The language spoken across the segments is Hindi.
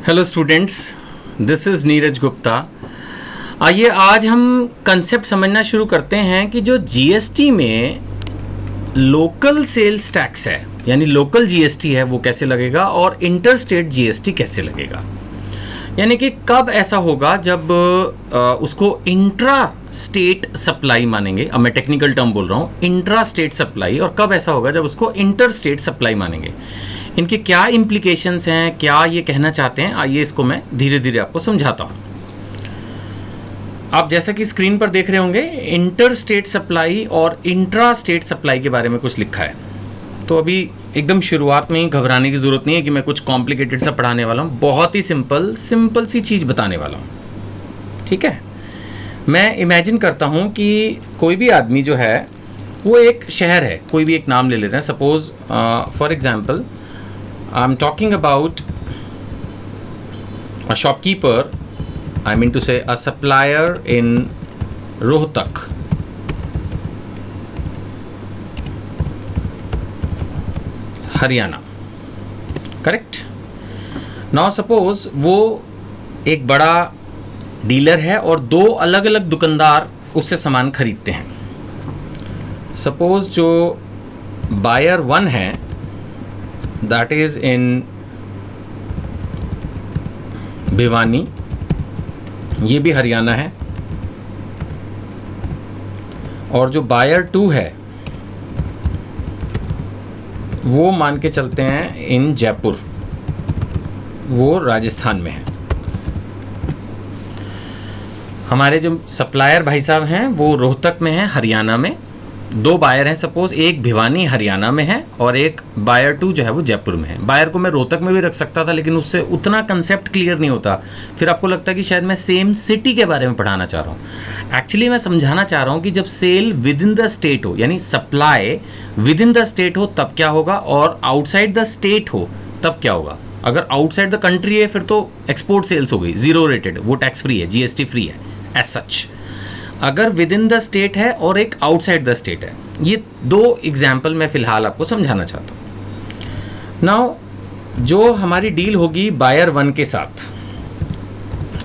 Hello students, this is Neeraj Gupta. आइए आज हम कंसेप्ट समझना शुरू करते हैं कि जो जीएसटी में लोकल सेल्स टैक्स है यानी लोकल जीएसटी है वो कैसे लगेगा और इंटर स्टेट जीएसटी कैसे लगेगा। यानी कि कब ऐसा होगा जब उसको इंट्रा स्टेट सप्लाई मानेंगे। अब मैं टेक्निकल टर्म बोल रहा हूँ, इंट्रा स्टेट सप्लाई, और कब ऐसा होगा जब उसको इंटर स्टेट सप्लाई मानेंगे। इनके क्या इम्प्लीकेशंस हैं, क्या ये कहना चाहते हैं, आइए इसको मैं धीरे धीरे आपको समझाता हूँ। आप जैसा कि स्क्रीन पर देख रहे होंगे, इंटर स्टेट सप्लाई और इंट्रा स्टेट सप्लाई के बारे में कुछ लिखा है। तो अभी एकदम शुरुआत में ही घबराने की ज़रूरत नहीं है कि मैं कुछ कॉम्प्लिकेटेड सा पढ़ाने वाला हूँ। बहुत ही सिंपल सी चीज़ बताने वाला हूँ, ठीक है। मैं इमेजिन करता हूँ कि कोई भी आदमी जो है वो एक शहर है, कोई भी एक नाम ले लेते हैं। Suppose for example I am talking about a shopkeeper, I mean to say a supplier in Rohtak. Haryana, correct. Now suppose वो एक बड़ा डीलर है और दो अलग अलग दुकानदार उससे सामान खरीदते हैं। सपोज जो बायर वन है दैट इज इन भिवानी, ये भी हरियाणा है, और जो बायर टू है वो मान के चलते हैं इन जयपुर, वो राजस्थान में है। हमारे जो सप्लायर भाई साहब हैं वो रोहतक में हैं, हरियाणा में। दो बायर हैं, सपोज एक भिवानी हरियाणा में है और एक बायर टू जो है वो जयपुर में है। बायर को मैं रोहतक में भी रख सकता था, लेकिन उससे उतना कंसेप्ट क्लियर नहीं होता। फिर आपको लगता है कि शायद मैं सेम सिटी के बारे में पढ़ाना चाह रहा हूँ। एक्चुअली मैं समझाना चाह रहा हूँ कि जब sale within the state हो, यानी supply within the state हो तब क्या होगा, और आउटसाइड द स्टेट हो तब क्या होगा। अगर आउटसाइड द कंट्री है फिर तो एक्सपोर्ट सेल्स हो गई, जीरो रेटेड, वो टैक्स फ्री है, जीएसटी फ्री है एज सच। अगर विद इन द स्टेट है और एक आउटसाइड द स्टेट है, ये दो एग्जाम्पल मैं फिलहाल आपको समझाना चाहता हूँ। नाउ जो हमारी डील होगी बायर वन के साथ,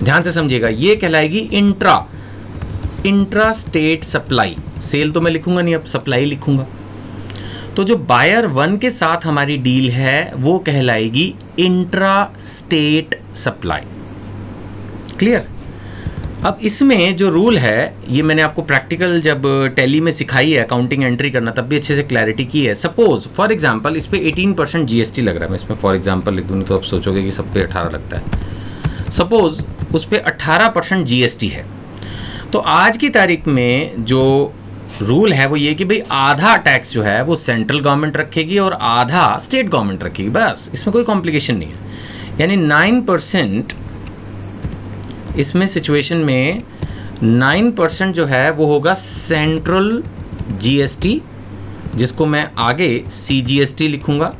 ध्यान से समझिएगा, ये कहलाएगी इंट्रा स्टेट सप्लाई। सेल तो मैं लिखूंगा नहीं, अब सप्लाई लिखूंगा। तो जो बायर वन के साथ हमारी डील है वो कहलाएगी इंट्रा स्टेट सप्लाई। क्लियर। अब इसमें जो रूल है, ये मैंने आपको प्रैक्टिकल जब टैली में सिखाई है अकाउंटिंग एंट्री करना, तब भी अच्छे से क्लैरिटी की है। सपोज फॉर एग्जांपल इस पे 18% जीएसटी लग रहा है। मैं इसमें फॉर एग्जांपल लिख दूँ तो आप सोचोगे कि सब पे 18 लगता है। सपोज उस पे 18% जीएसटी है। तो आज की तारीख में जो रूल है वो ये कि भाई आधा टैक्स जो है वो सेंट्रल गवर्नमेंट रखेगी और आधा स्टेट गवर्नमेंट रखेगी, बस। इसमें कोई कॉम्प्लिकेशन नहीं है। यानी 9%, इसमें सिचुएशन में 9% जो है वो होगा सेंट्रल जीएसटी, जिसको मैं आगे सीजीएसटी लिखूंगा,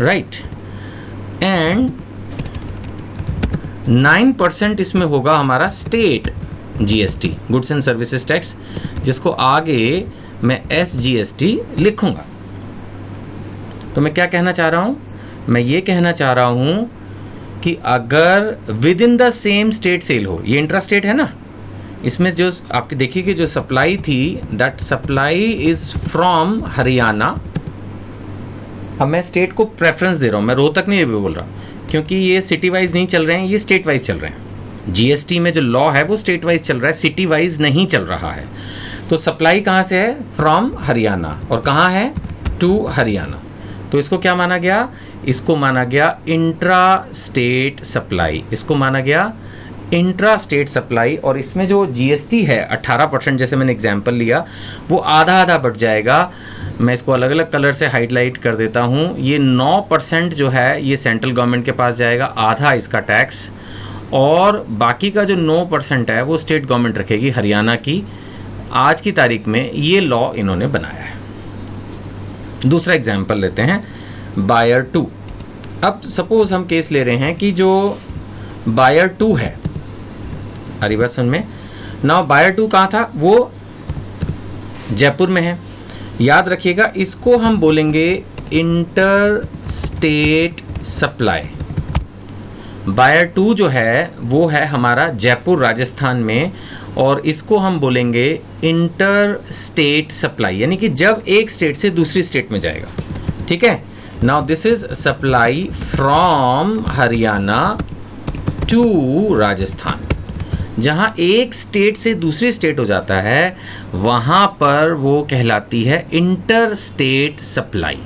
राइट। एंड 9% इसमें होगा हमारा state GST, goods and services tax, जिसको आगे मैं एसजीएसटी लिखूंगा। तो मैं क्या कहना चाह रहा हूं, मैं ये कहना चाह रहा हूं कि अगर within the same state sale हो, ये इंट्रा स्टेट है ना, इसमें जो आपकी देखिए कि जो सप्लाई थी that supply is from Haryana. अब मैं स्टेट को प्रेफरेंस दे रहा हूँ, मैं रोहतक नहीं बोल रहा, क्योंकि ये सिटी वाइज नहीं चल रहे हैं, ये स्टेट वाइज चल रहे हैं। जीएसटी में जो लॉ है वो स्टेट वाइज चल रहा है, सिटी वाइज नहीं चल रहा है। तो सप्लाई कहाँ से है, फ्रॉम हरियाणा, और कहाँ है, टू हरियाणा। तो इसको क्या माना गया, इसको माना गया इंट्रा स्टेट सप्लाई, इसको माना गया इंट्रा स्टेट सप्लाई। और इसमें जो जीएसटी है 18%, जैसे मैंने एग्जांपल लिया, वो आधा आधा बढ़ जाएगा। मैं इसको अलग अलग कलर से हाईलाइट कर देता हूँ। ये 9% जो है ये सेंट्रल गवर्नमेंट के पास जाएगा, आधा इसका टैक्स, और बाकी का जो 9% है वो स्टेट गवर्नमेंट रखेगी, हरियाणा की। आज की तारीख में ये लॉ इन्होंने बनाया है। दूसरा एग्जाम्पल लेते हैं, बायर टू। अब सपोज हम केस ले रहे हैं कि जो बायर टू है, हरी बात सुन में, नाउ बायर टू कहाँ था, वो जयपुर में है। याद रखिएगा, इसको हम बोलेंगे इंटर स्टेट सप्लाई। बायर 2 जो है वो है हमारा जयपुर राजस्थान में, और इसको हम बोलेंगे इंटर स्टेट सप्लाई, यानी कि जब एक स्टेट से दूसरी स्टेट में जाएगा। ठीक है, now this is supply from Haryana to Rajasthan. जहाँ एक स्टेट से दूसरी स्टेट हो जाता है वहाँ पर वो कहलाती है इंटर स्टेट सप्लाई।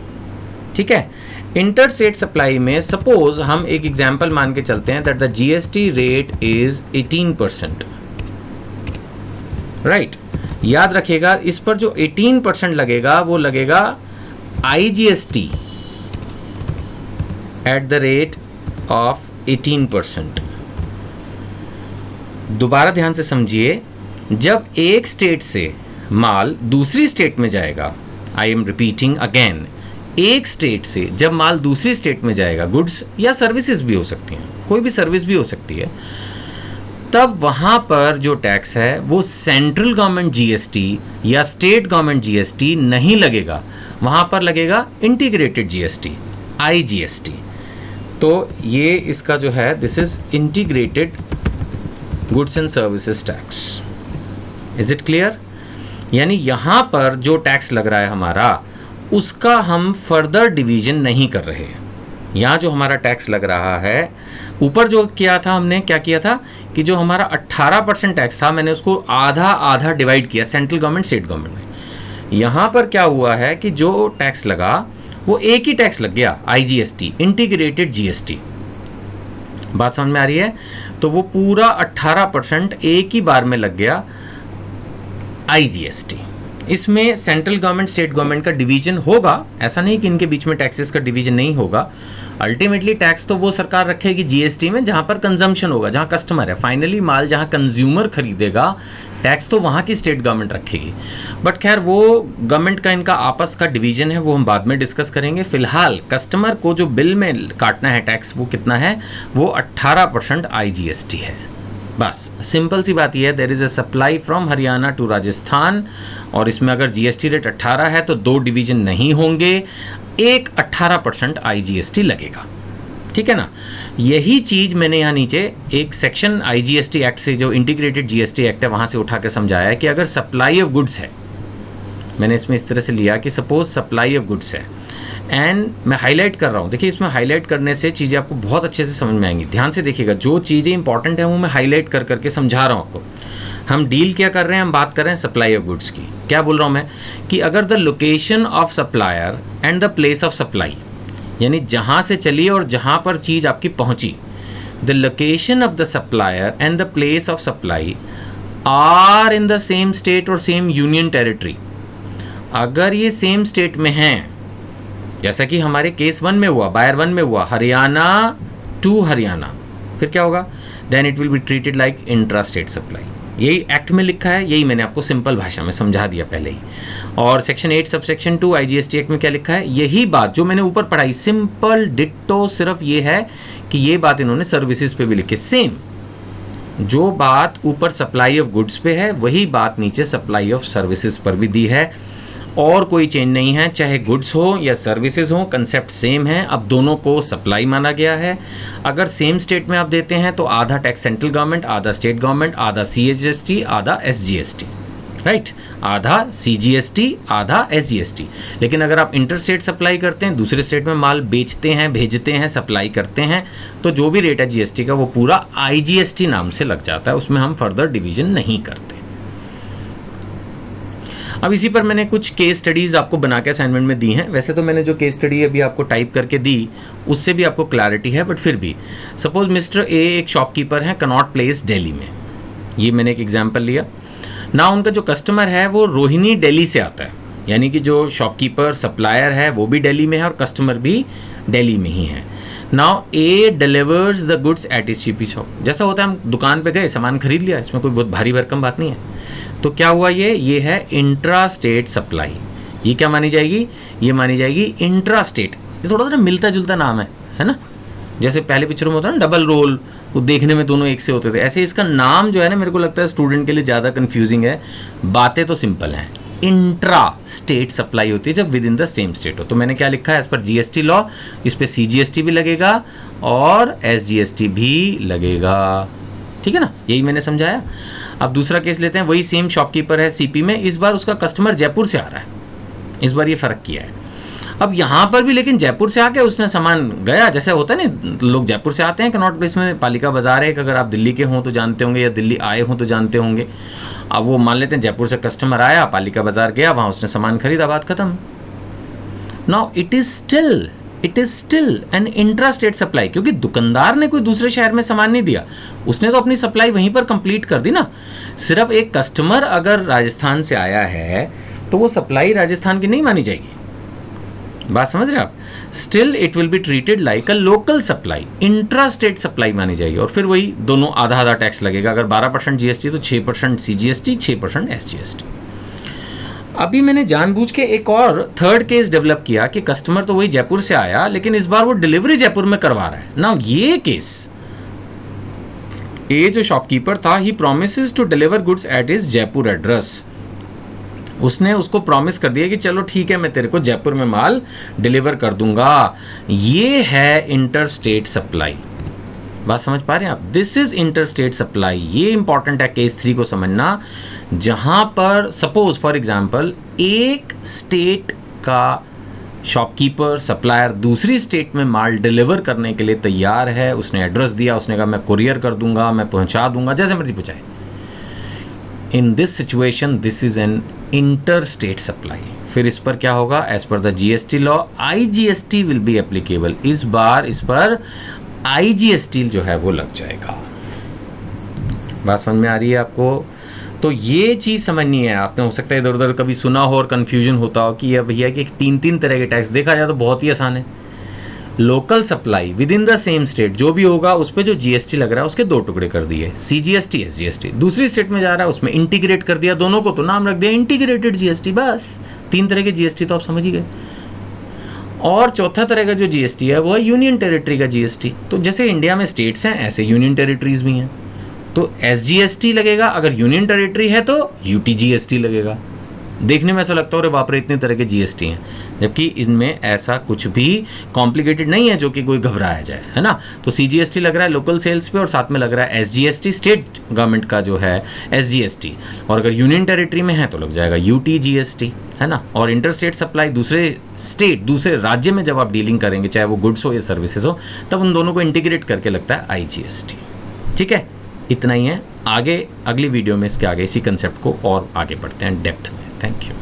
ठीक है, इंटर स्टेट सप्लाई में सपोज हम एक एग्जांपल मान के चलते हैं that the GST rate is 18%। Right, याद रखिएगा इस पर जो 18% लगेगा वो लगेगा IGST at the rate of 18%। दोबारा ध्यान से समझिए, जब एक स्टेट से माल दूसरी स्टेट में जाएगा, आई एम रिपीटिंग अगेन, एक स्टेट से जब माल दूसरी स्टेट में जाएगा, गुड्स या सर्विसेज भी हो सकती हैं, कोई भी सर्विस भी हो सकती है, तब वहाँ पर जो टैक्स है वो सेंट्रल गवर्नमेंट जीएसटी या स्टेट गवर्नमेंट जीएसटी नहीं लगेगा, वहाँ पर लगेगा इंटीग्रेटेड जीएसटी, आईजीएसटी। तो ये इसका जो है this is integrated goods and services tax. Is it clear? यानी यहाँ पर जो टैक्स लग रहा है हमारा, उसका हम फर्दर डिवीजन नहीं कर रहे। यहाँ जो हमारा टैक्स लग रहा है, ऊपर जो किया था हमने, क्या किया था कि जो हमारा 18% टैक्स था मैंने उसको आधा आधा डिवाइड किया सेंट्रल गवर्नमेंट स्टेट गवर्नमेंट में। यहाँ पर क्या हुआ है कि जो टैक्स लगा वो एक ही टैक्स लग गया, आईजीएसटी, इंटीग्रेटेड जीएसटी। बात समझ में आ रही है? तो वो पूरा 18% एक ही बार में लग गया आईजीएसटी। इसमें सेंट्रल गवर्नमेंट स्टेट गवर्नमेंट का डिवीजन होगा, ऐसा नहीं कि इनके बीच में टैक्सेस का डिवीजन नहीं होगा। अल्टीमेटली टैक्स तो वो सरकार रखेगी जीएसटी में जहाँ पर कंजम्पशन होगा, जहाँ कस्टमर है, फाइनली माल जहाँ कंज्यूमर खरीदेगा, टैक्स तो वहाँ की स्टेट गवर्नमेंट रखेगी। बट खैर वो गवर्नमेंट का इनका आपस का डिवीजन है, वो हम बाद में डिस्कस करेंगे। फिलहाल कस्टमर को जो बिल में काटना है टैक्स वो कितना है, वो 18% आईजीएसटी है। बस सिंपल सी बात यह है, there is a supply from Haryana to Rajasthan, और इसमें अगर जीएसटी रेट 18 है तो दो डिवीजन नहीं होंगे, एक 18% आईजीएसटी लगेगा। ठीक है ना? यही चीज़ मैंने यहाँ नीचे एक सेक्शन आईजीएसटी एक्ट से, जो इंटीग्रेटेड जीएसटी एक्ट है, वहाँ से उठा कर समझाया है कि अगर सप्लाई ऑफ गुड्स है, मैंने इसमें इस तरह से लिया कि सपोज सप्लाई ऑफ गुड्स है, एंड मैं हाईलाइट कर रहा हूँ। देखिए इसमें हाईलाइट करने से चीज़ें आपको बहुत अच्छे से समझ में आएंगी। ध्यान से देखिएगा, जो चीज़ें इंपॉर्टेंट है वो मैं हाईलाइट कर करके समझा रहा हूँ आपको। हम डील क्या कर रहे हैं, हम बात कर रहे हैं सप्लाई ऑफ गुड्स की। क्या बोल रहा हूँ मैं कि अगर the location of supplier and the place of supply, यानी जहाँ से चली और जहाँ पर चीज़ आपकी पहुँची, the location of the supplier and the place of supply are in the same state और सेम यूनियन टेरिटरी। अगर ये सेम स्टेट में हैं, जैसा कि हमारे केस 1 में हुआ, बायर 1 में हुआ, हरियाणा टू हरियाणा, फिर क्या होगा, then it will be treated like intra state supply. यही एक्ट में लिखा है, यही मैंने आपको सिंपल भाषा में समझा दिया पहले ही। और सेक्शन 8 सबसेक्शन 2 आईजीएसटी एक्ट में क्या लिखा है, यही बात जो मैंने ऊपर पढ़ाई, सिंपल डिट्टो, सिर्फ ये है कि ये बात इन्होंने सर्विसेज पे भी लिखी। सेम जो बात ऊपर सप्लाई ऑफ गुड्स पे है, वही बात नीचे सप्लाई ऑफ सर्विसेज पर भी दी है, और कोई चेंज नहीं है। चाहे गुड्स हो या सर्विसेज हो, कंसेप्ट सेम है। अब दोनों को सप्लाई माना गया है। अगर सेम स्टेट में आप देते हैं तो आधा टैक्स सेंट्रल गवर्नमेंट, आधा स्टेट गवर्नमेंट, आधा सीजीएसटी, आधा एसजीएसटी, राइट, आधा सीजीएसटी, आधा एसजीएसटी। लेकिन अगर आप इंटर स्टेट सप्लाई करते हैं, दूसरे स्टेट में माल बेचते हैं, भेजते हैं, सप्लाई करते हैं, तो जो भी रेट है जीएसटी का वो पूरा आईजीएसटी नाम से लग जाता है, उसमें हम फर्दर डिवीजन नहीं करते। अब इसी पर मैंने कुछ केस स्टडीज़ आपको बना के असाइनमेंट में दी हैं। वैसे तो मैंने जो केस स्टडी अभी आपको टाइप करके दी उससे भी आपको क्लैरिटी है, बट फिर भी सपोज मिस्टर ए एक शॉपकीपर हैं कनॉट प्लेस दिल्ली में, ये मैंने एक एग्जांपल लिया ना। उनका जो कस्टमर है वो रोहिणी दिल्ली से आता है, यानी कि जो शॉपकीपर सप्लायर है वो भी दिल्ली में है और कस्टमर भी दिल्ली में ही है। Now A delivers the goods at is CP shop. जैसा होता है हम दुकान पे गए, सामान खरीद लिया, इसमें कोई बहुत भारी भरकम बात नहीं है। तो क्या हुआ, ये है इंट्रा स्टेट सप्लाई। ये क्या मानी जाएगी, ये मानी जाएगी इंट्रा स्टेट। ये थोड़ा सा मिलता जुलता नाम है ना, जैसे पहले पिक्चरों में होता है ना डबल रोल, वो देखने में दोनों एक से होते थे, ऐसे इसका नाम जो है ना, मेरे को लगता है स्टूडेंट के लिए ज़्यादा कन्फ्यूजिंग है। बातें तो सिंपल हैं, इंट्रा स्टेट सप्लाई होती है जब with in the same state हो। तो मैंने क्या लिखा है, एज पर जीएसटी लॉ इस पर सीजीएसटी भी लगेगा और SGST भी लगेगा। ठीक है ना, यही मैंने समझाया। अब दूसरा केस लेते हैं, वही सेम शॉपकीपर है CP में, इस बार उसका कस्टमर जयपुर से आ रहा है, इस बार ये फ़र्क किया है। अब यहाँ पर भी लेकिन जयपुर से आके उसने सामान गया, जैसे होता है ना लोग जयपुर से आते हैं कनॉट प्लेस में, पालिका बाजार है, अगर आप दिल्ली के हों तो जानते होंगे या दिल्ली आए हों तो जानते होंगे। अब वो मान लेते हैं जयपुर से कस्टमर आया, पालिका बाजार गया, वहाँ उसने सामान खरीदा, बात खत्म। Now it is still an intra state supply, क्योंकि दुकानदार ने कोई दूसरे शहर में सामान नहीं दिया, उसने तो अपनी सप्लाई वहीं पर कंप्लीट कर दी ना। सिर्फ एक कस्टमर अगर राजस्थान से आया है तो वो सप्लाई राजस्थान की नहीं मानी जाएगी, बात समझ रहे हैं आप। Still it will be treated like a local supply, intra state supply मानी जाएगी। और फिर वही दोनों आधा आधा टैक्स लगेगा, अगर 12% GST तो 6% CGST, 6% SGST। अभी मैंने जानबूझ के एक और थर्ड केस डेवलप किया कि कस्टमर तो वही जयपुर से आया, लेकिन इस बार वो डिलीवरी जयपुर में करवा रहा है ना। ये केस, ये जो शॉपकीपर था, he promises to deliver goods at his Jaipur address, उसने उसको प्रॉमिस कर दिया कि चलो ठीक है, मैं तेरे को जयपुर में माल डिलीवर कर दूंगा। ये है इंटर स्टेट सप्लाई, बात समझ पा रहे हैं आप। This is inter state supply. ये इंपॉर्टेंट है केस 3 को समझना, जहां पर सपोज फॉर एग्जांपल एक स्टेट का शॉपकीपर सप्लायर दूसरी स्टेट में माल डिलीवर करने के लिए तैयार है, उसने एड्रेस दिया, उसने कहा मैं कुरियर कर दूंगा, मैं पहुंचा दूंगा, जैसे मर्जी पहुंचाए। In this situation this is an inter state supply. फिर इस पर क्या होगा, as per the GST law IGST will be applicable. इस बार इस पर IGST जो है वो लग जाएगा। बात समझ में आ रही है आपको? तो ये चीज़ समझनी है आपने। हो सकता है इधर उधर कभी सुना हो और कन्फ्यूजन होता हो कि ये भैया कि 3 तरह के टैक्स, देखा जाए तो बहुत ही आसान है। Local supply within the same state, जो भी होगा उस पर जो GST लग रहा है उसके 2 टुकड़े कर दिए, CGST SGST। दूसरी स्टेट में जा रहा है उसमें इंटीग्रेट कर दिया दोनों को, तो नाम रख दिया इंटीग्रेटेड GST। बस 3 तरह के GST तो आप समझ ही गए। और चौथा तरह का जो GST है वो है यूनियन टेरिटरी का GST। तो जैसे इंडिया में स्टेट्स हैं ऐसे यूनियन टेरिटरीज भी हैं, तो SGST लगेगा। अगर यूनियन टेरिटरी है तो UTGST लगेगा। देखने में ऐसा लगता है अरे बाप रे इतने तरह के GST हैं, जबकि इनमें ऐसा कुछ भी कॉम्प्लिकेटेड नहीं है जो कि कोई घबराया जाए, है ना। तो CGST लग रहा है लोकल सेल्स पे, और साथ में लग रहा है SGST स्टेट गवर्नमेंट का जो है SGST, और अगर यूनियन टेरिटरी में है तो लग जाएगा UTGST, है ना। और इंटर स्टेट सप्लाई दूसरे स्टेट दूसरे राज्य में जब आप डीलिंग करेंगे, चाहे वो गुड्स हो या सर्विसेज हो, तब उन दोनों को इंटीग्रेट करके लगता है IGST। ठीक है, इतना ही है। आगे अगली वीडियो में इसके आगे इसी कंसेप्ट को और आगे बढ़ते हैं डेप्थ में। Thank you.